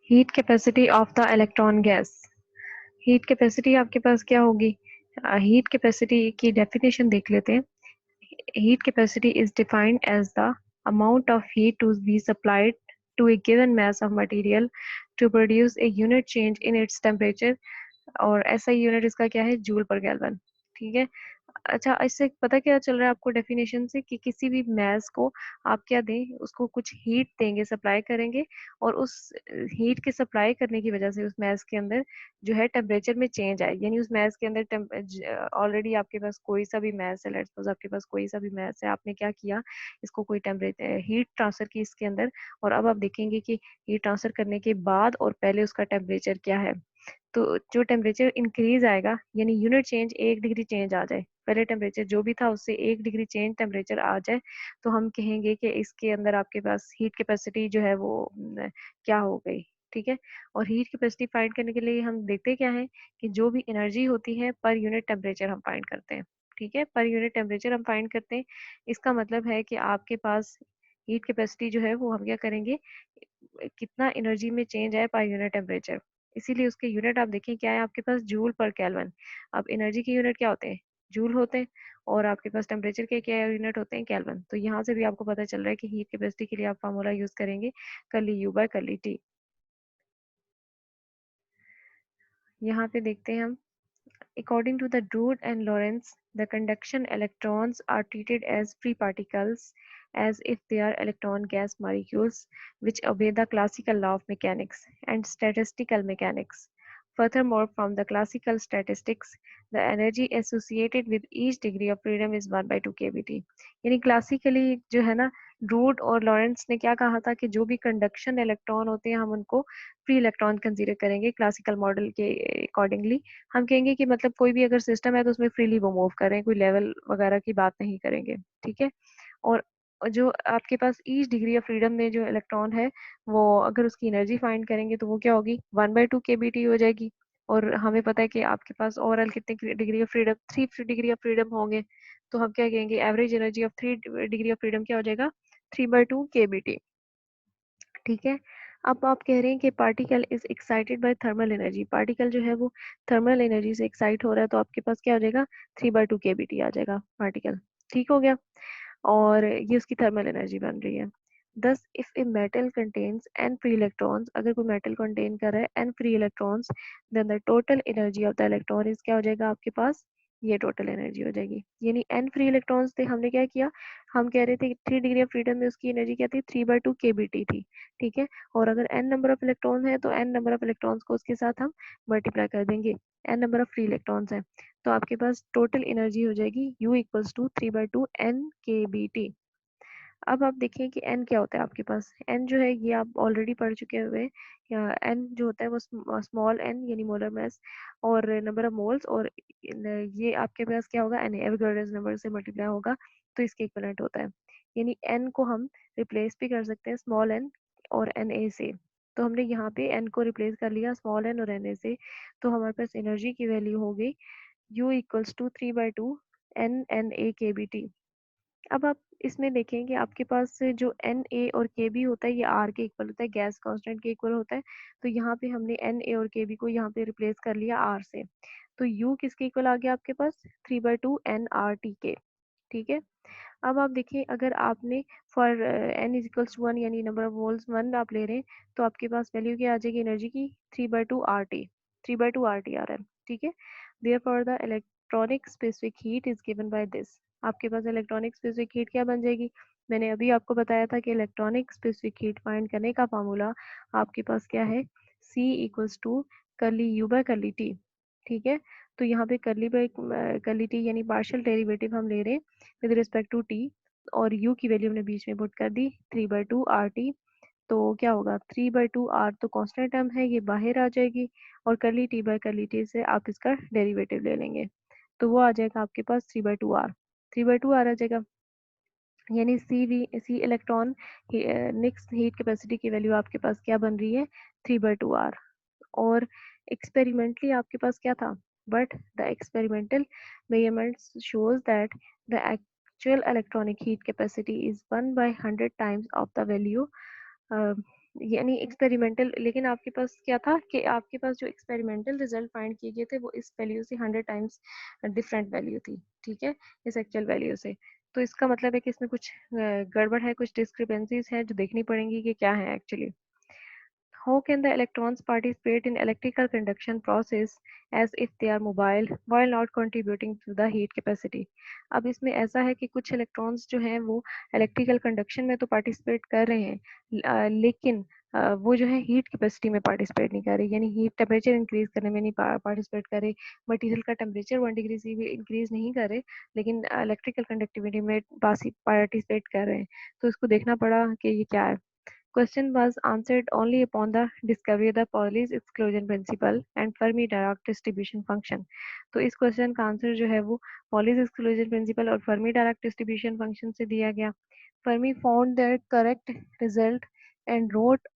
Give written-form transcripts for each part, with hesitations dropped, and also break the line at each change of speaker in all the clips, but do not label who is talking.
Heat capacity of the electron gas. Heat capacity आपके पास क्या होगी? हीट कैपेसिटी की डेफिनेशन देख लेते हैं। Heat capacity is defined as the amount of heat to be supplied to a given mass of material to produce a unit change in its temperature, और ऐसा unit इसका क्या है? जूल पर केल्विन। ठीक है। अच्छा, इससे पता क्या चल रहा है आपको डेफिनेशन से कि किसी भी मैस को आप क्या दें, उसको कुछ हीट देंगे, सप्लाई करेंगे, और उस हीट के सप्लाई करने की वजह से उस मैस के अंदर जो है टेम्परेचर में चेंज आए। यानी उस मैस के अंदर ऑलरेडी आपके पास कोई सा भी मैस है, लेट्स सपोज आपके पास कोई सा भी मैस है, आपने क्या किया, इसको कोई टेम्परेचर हीट ट्रांसफर की इसके अंदर, और अब आप देखेंगे कि हीट ट्रांसफर करने के बाद और पहले उसका टेम्परेचर क्या है। तो जो टेम्परेचर इंक्रीज आएगा, यानी यूनिट चेंज 1 डिग्री चेंज आ जाए, पहले टेम्परेचर जो भी था उससे 1 डिग्री चेंज टेम्परेचर आ जाए, तो हम कहेंगे कि इसके अंदर आपके पास हीट कैपेसिटी जो है वो क्या हो गई। ठीक है। और हीट कैपेसिटी फाइंड करने के लिए हम देखते क्या है कि जो भी एनर्जी होती है पर यूनिट टेम्परेचर हम फाइंड करते हैं। ठीक है, पर यूनिट टेम्परेचर हम फाइंड करते हैं। इसका मतलब है कि आपके पास हीट कैपेसिटी जो है वो हम क्या करेंगे, कितना एनर्जी में चेंज है पर यूनिट टेम्परेचर। इसीलिए उसके यूनिट आप देखिए क्या है आपके पास, जूल पर केल्विन। अब एनर्जी के यूनिट क्या होते हैं? जूल होते हैं। और आपके पास टेम्परेचर के क्या यूनिट होते हैं? केल्विन। तो यहाँ से भी आपको पता चल रहा है कि हीट कैपेसिटी के लिए आप फार्मूला यूज करेंगे curly u by curly t. यहाँ पे देखते हैं हम, according to the Drude and Lorentz, the conduction electrons are treated as free particles as if they are electron gas molecules which obey the classical law of mechanics and statistical mechanics. Furthermore, from the classical statistics, the energy associated with each degree of freedom is 1 by 2 kBT. यानी classically जो है ना, druid और Lawrence ने क्या कहा था कि जो भी कंडक्शन इलेक्ट्रॉन होते हैं हम उनको फ्री इलेक्ट्रॉन कंसीडर करेंगे क्लासिकल मॉडल के अकॉर्डिंगली। हम कहेंगे कि मतलब कोई भी अगर सिस्टम है तो उसमें फ्रीली वो मूव करें, कोई लेवल वगैरह की बात नहीं करेंगे। ठीक है। और जो आपके पास ईच डिग्री ऑफ फ्रीडम में जो इलेक्ट्रॉन है, वो अगर उसकी एनर्जी फाइंड करेंगे तो वो क्या होगी, 1/2 kBT हो जाएगी। और हमें पता है कि आपके पास ओवरऑल कितने degree of freedom, 3 degree of freedom होंगे। तो हम क्या कहेंगे, average energy of 3 degree of freedom क्या हो जाएगा, 3/2 kBT। ठीक है। अब आप कह रहे हैं कि particle is excited by thermal energy, particle जो है वो थर्मल एनर्जी से एक्साइट हो रहा है, तो आपके पास क्या हो जाएगा, 3/2 kBT आ जाएगा पार्टिकल। ठीक हो गया। और ये उसकी थर्मल एनर्जी बन रही है। Thus if a metal contains n free electrons, अगर कोई मेटल कंटेन कर रहा है n free electrons, then the total energy of the electron is क्या हो जाएगा आपके पास, ये टोटल एनर्जी हो जाएगी। यानी एन फ्री इलेक्ट्रॉन्स थे, हमने क्या किया, हम कह रहे थे कि 3 डिग्री ऑफ फ्रीडम में उसकी एनर्जी क्या थी, 3/2 kBT थी। ठीक है। और अगर एन नंबर ऑफ इलेक्ट्रॉन है तो एन नंबर ऑफ इलेक्ट्रॉन्स को उसके साथ हम मल्टीप्लाई कर देंगे, n number of free electrons है, तो आपके पास टोटल एनर्जी हो जाएगी U इक्वल्स टू 3/2 NkBT। अब आप देखिए कि n क्या होता है आपके पास, n जो है ये आप ऑलरेडी पढ़ चुके हुए, n जो होता है वो स्मॉल n यानी मोलर मास और नंबर ऑफ मोल्स, और ये आपके पास क्या होगा, n एवोगाड्रोस नंबर से मल्टीप्लाई होगा, तो इसके इक्विवेलेंट होता है। यानी n को हम रिप्लेस भी कर सकते हैं स्मॉल n और Na से। तो हमने यहाँ पे n को रिप्लेस कर लिया स्मॉल n और Na से, तो हमारे पास एनर्जी की वैल्यू हो गई U इक्वल्स टू 3/2 NNA-kBT। अब आप इसमें देखें कि आपके पास जो एन ए और के बी होता है ये आर के इक्वल होता है, गैस कांस्टेंट के इक्वल होता है। तो यहाँ पे हमने एन ए और के बी को यहाँ पे रिप्लेस कर लिया आर से, तो यू किसके इक्वल आ गया आपके पास, 3/2 NRT के। ठीक है। अब आप देखिए अगर आपने for n is equals to 1 यानी नंबर ऑफ मोल्स 1 आप ले रहे हैं, तो आपके पास वैल्यू क्या आ जाएगी एनर्जी की, 3/2 RT, 3/2 RT आ रहा है। ठीक है। Therefore the electronic specific heat is given by this. आपके पास इलेक्ट्रॉनिक स्पेसिफिक हीट क्या बन जाएगी, मैंने अभी आपको बताया था कि इलेक्ट्रॉनिक स्पेसिफिक हीट फाइंड करने का फार्मूला आपके पास क्या है, C equals to curly U by curly T। ठीक है। तो यहाँ पे कर्ली T यानी पार्शियल डेरिवेटिव हम ले रहे हैं विद रिस्पेक्ट टू टी, और u की वैल्यू हमने बीच में पुट कर दी 3/2 RT। तो क्या होगा, 3/2 R तो कांस्टेंट टर्म है, ये बाहर आ जाएगी, और curly T by curly T से आप इसका डेरिवेटिव ले लेंगे, तो वो आ जाएगा आपके पास 3/2 R, 3/2 R आ जाएगा। यानी सी इलेक्ट्रॉन नेक्स्ट हीट कैपेसिटी की वैल्यू आपके पास क्या बन रही है, 3/2 R। और एक्सपेरिमेंटली आपके पास क्या था, but the experimental measurements shows that the actual electronic heat capacity is 1/100 times of the value यानी एक्सपेरिमेंटल, लेकिन आपके पास क्या था कि आपके पास जो एक्सपेरिमेंटल रिजल्ट फाइंड किए गए थे वो इस वैल्यू से 100 टाइम्स डिफरेंट वैल्यू थी, ठीक है, इस एक्चुअल वैल्यू से। तो इसका मतलब है कि इसमें कुछ गड़बड़ है, कुछ डिस्क्रिपेंसीज है जो देखनी पड़ेंगी कि क्या है actually. How can the electrons participate in electrical conduction process as if they are mobile while not contributing to the heat capacity? अब इसमें ऐसा है कि कुछ इलेक्ट्रॉन्स जो हैं वो इलेक्ट्रिकल कंडक्शन में तो पार्टिसिपेट कर रहे हैं, लेकिन वो जो है हीट कैपेसिटी में पार्टिसिपेट नहीं कर रहे, यानी हीट टेम्परेचर इंक्रीज करने में नहीं पार्टिसिपेट कर रहे, मटेरियल का टेम्परेचर 1 डिग्री से भी इंक्रीज नहीं कर रहे, लेकिन इलेक्ट्रिकल कंडक्टिविटी में पार्टिसिपेट कर रहे हैं। तो इसको देखना पड़ा कि ये क्या है। Question was answered only upon the discovery of the Pauli's exclusion principle and Fermi-Dirac distribution function. तो इस क्वेश्चन का आंसर जो है वो Pauli's exclusion principle और Fermi-Dirac distribution function से दिया गया। Fermi found that correct result and wrote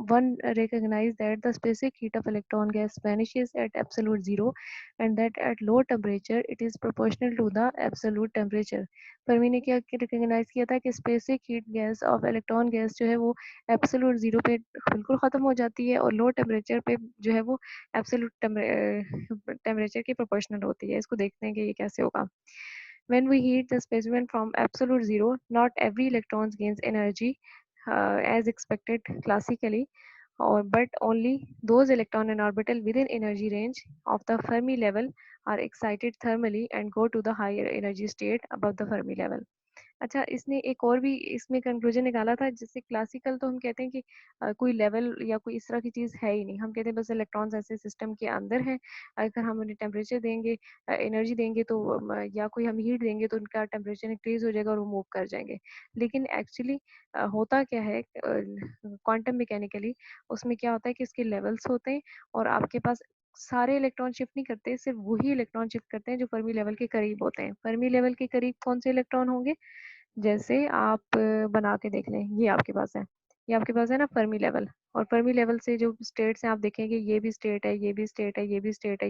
one recognized that the specific heat of electron gas vanishes at absolute zero and that at low temperature it is proportional to the absolute temperature. Fermi ने क्या recognise किया था कि specific heat gas off electron gas जो है वो absolute zero पे बिल्कुल ख़त्म हो जाती है और लो टेम्परेचर पे जो है वो एब्सोल्यूट टेम्परेचर के प्रोपोर्शनल होती है। इसको देखते हैं कि ये कैसे होगा। When we heat the specimen from absolute zero, not every electron gains energy as expected classically, but only those electrons in orbital within energy range of the Fermi level are excited thermally and go to the higher energy state above the Fermi level. अच्छा, इसने एक और भी इसमें conclusion निकाला था, जिससे classical तो हम कहते हैं कि कोई लेवल या कोई इस तरह की चीज़ है ही नहीं, हम कहते हैं बस इलेक्ट्रॉन्स ऐसे सिस्टम के अंदर हैं, अगर हम उन्हें टेम्परेचर देंगे, एनर्जी देंगे तो या कोई हम हीट देंगे तो उनका टेम्परेचर इंक्रीज हो जाएगा और वो मूव कर जाएंगे। लेकिन एक्चुअली होता क्या है क्वांटम मैकेनिकली, उसमें क्या होता है कि इसके लेवल्स होते हैं और आपके पास सारे इलेक्ट्रॉन शिफ्ट नहीं करते, सिर्फ वही इलेक्ट्रॉन शिफ्ट करते हैं जो फर्मी लेवल के करीब होते हैं। फर्मी लेवल के करीब कौन से इलेक्ट्रॉन होंगे? जैसे आप बना के देख लें, ये आपके पास है, ये आपके पास है ना फर्मी लेवल, और फर्मी लेवल से जो स्टेट्स हैं आप देखेंगे ये भी स्टेट है, ये भी स्टेट है, ये भी स्टेट है।